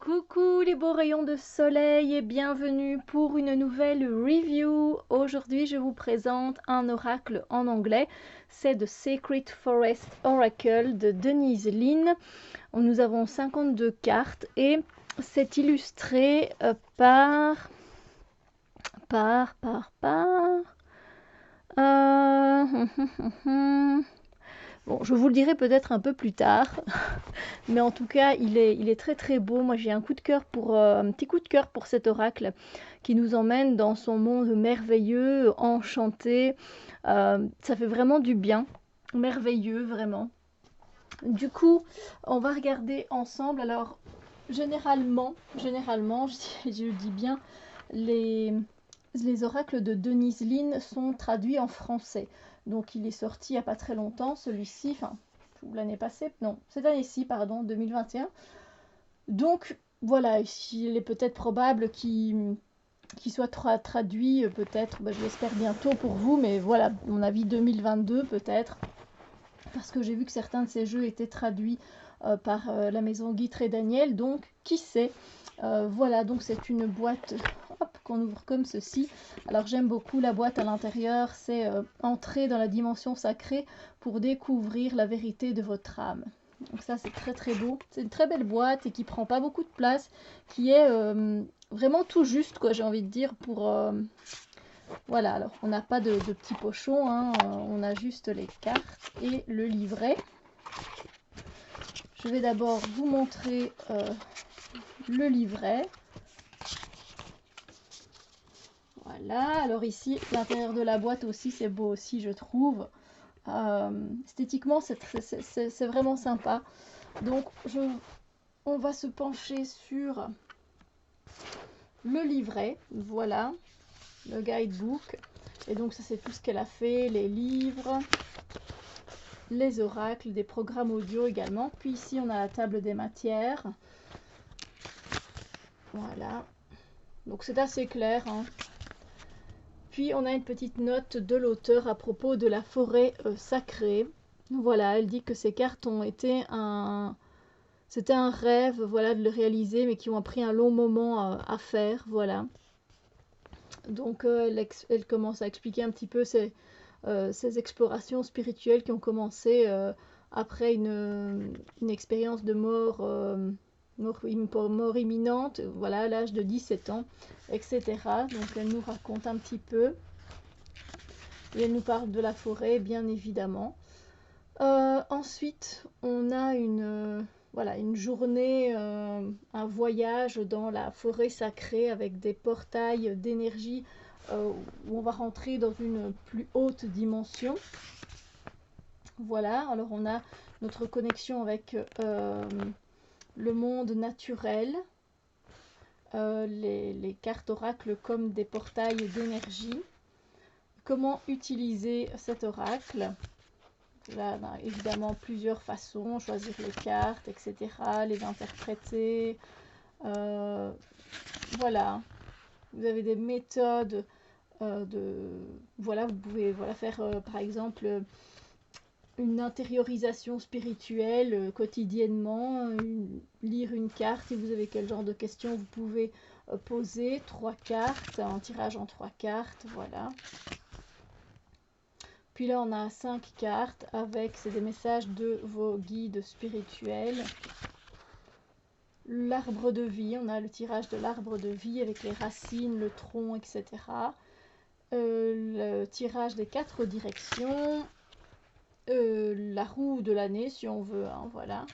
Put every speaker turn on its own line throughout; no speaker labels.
Coucou les beaux rayons de soleil et bienvenue pour une nouvelle review. Aujourd'hui, je vous présente un oracle en anglais. C'est The Secret Forest Oracle de Denise Linn. Nous avons 52 cartes et c'est illustré par... Bon, je vous le dirai peut-être un peu plus tard, mais en tout cas, il est très très beau. Moi, j'ai un petit coup de cœur pour cet oracle qui nous emmène dans son monde merveilleux, enchanté. Ça fait vraiment du bien, merveilleux vraiment. Du coup, on va regarder ensemble. Alors, généralement, je dis bien, les oracles de Denise Linn sont traduits en français. Donc il est sorti il n'y a pas très longtemps, celui-ci, enfin l'année passée, non, cette année-ci, pardon, 2021. Donc voilà, il est peut-être probable qu'il soit traduit, peut-être, je l'espère bientôt pour vous, mais voilà, à mon avis 2022 peut-être, parce que j'ai vu que certains de ces jeux étaient traduits par la maison Guitry et Daniel, donc qui sait. Voilà, donc c'est une boîte qu'on ouvre comme ceci. Alors j'aime beaucoup la boîte à l'intérieur, c'est entrer dans la dimension sacrée pour découvrir la vérité de votre âme. Donc ça c'est très très beau, c'est une très belle boîte et qui prend pas beaucoup de place, qui est vraiment tout juste, quoi, j'ai envie de dire, pour... Voilà, alors on n'a pas de petits pochons, hein, on a juste les cartes et le livret. Je vais d'abord vous montrer le livret. Voilà, alors ici, l'intérieur de la boîte aussi, c'est beau aussi, je trouve. Esthétiquement, c'est vraiment sympa. Donc, on va se pencher sur le livret. Voilà, le guidebook. Et donc, ça, c'est tout ce qu'elle a fait, les livres, les oracles, des programmes audio également. Puis ici, on a la table des matières. Voilà. Donc, c'est assez clair, hein. Puis on a une petite note de l'auteur à propos de la forêt sacrée. Voilà, elle dit que ces cartes ont été c'était un rêve, voilà, de le réaliser, mais qui ont pris un long moment à faire, voilà. Donc elle commence à expliquer un petit peu ces explorations spirituelles qui ont commencé après une expérience de mort imminente, voilà, à l'âge de 17 ans, etc. Donc elle nous raconte un petit peu. Et elle nous parle de la forêt, bien évidemment. Ensuite, on a voilà, une journée, un voyage dans la forêt sacrée avec des portails d'énergie où on va rentrer dans une plus haute dimension. Voilà, alors on a notre connexion avec le monde naturel, les cartes oracles comme des portails d'énergie. Comment utiliser cet oracle? Là, on a évidemment plusieurs façons, choisir les cartes, etc., les interpréter. Voilà, vous avez des méthodes voilà, vous pouvez faire par exemple une intériorisation spirituelle quotidiennement, lire une carte. Si vous avez quel genre de questions, vous pouvez poser 3 cartes, un tirage en 3 cartes, voilà. Puis là, on a 5 cartes avec, c'est des messages de vos guides spirituels. L'arbre de vie, on a le tirage de l'arbre de vie avec les racines, le tronc, etc. Le tirage des 4 directions. La roue de l'année, si on veut, hein, voilà.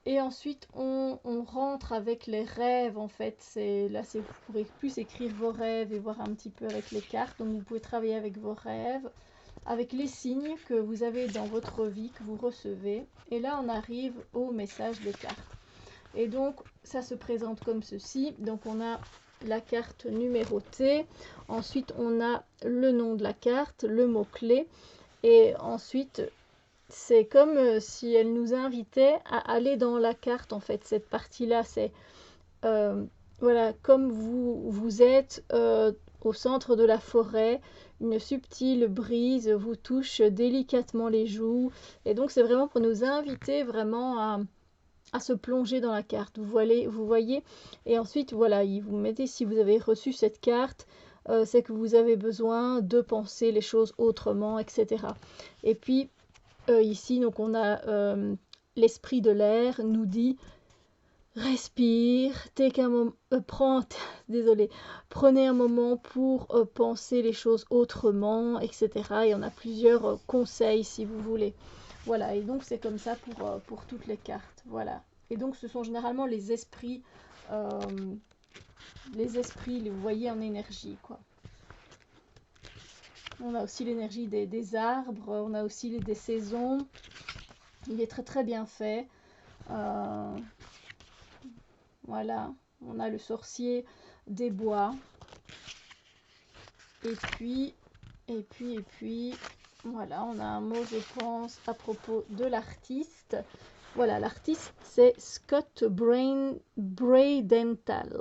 Et ensuite, on rentre avec les rêves, en fait. Là, vous pourrez plus écrire vos rêves et voir un petit peu avec les cartes. Donc, vous pouvez travailler avec vos rêves, avec les signes que vous avez dans votre vie, que vous recevez. Et là, on arrive au message des cartes. Et donc, ça se présente comme ceci. Donc, on a la carte numérotée. Ensuite, on a le nom de la carte, le mot-clé. Et ensuite, c'est comme si elle nous invitait à aller dans la carte, en fait. Cette partie-là, c'est voilà, comme vous êtes au centre de la forêt, une subtile brise vous touche délicatement les joues. Et donc, c'est vraiment pour nous inviter vraiment à se plonger dans la carte. Vous voyez, et ensuite, voilà, vous mettez, si vous avez reçu cette carte, c'est que vous avez besoin de penser les choses autrement, etc. Et puis, ici, donc on a l'esprit de l'air nous dit respire, prenez un moment pour penser les choses autrement, etc. Et on a plusieurs conseils si vous voulez. Voilà, et donc c'est comme ça pour toutes les cartes. Voilà. Et donc ce sont généralement euh, vous voyez, en énergie, quoi. On a aussi l'énergie des arbres, on a aussi des saisons. Il est très très bien fait. Voilà, on a le sorcier des bois. Et puis, voilà, on a un mot, je pense, à propos de l'artiste. Voilà, l'artiste, c'est Scott Bradenthal.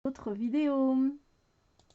autre vidéo.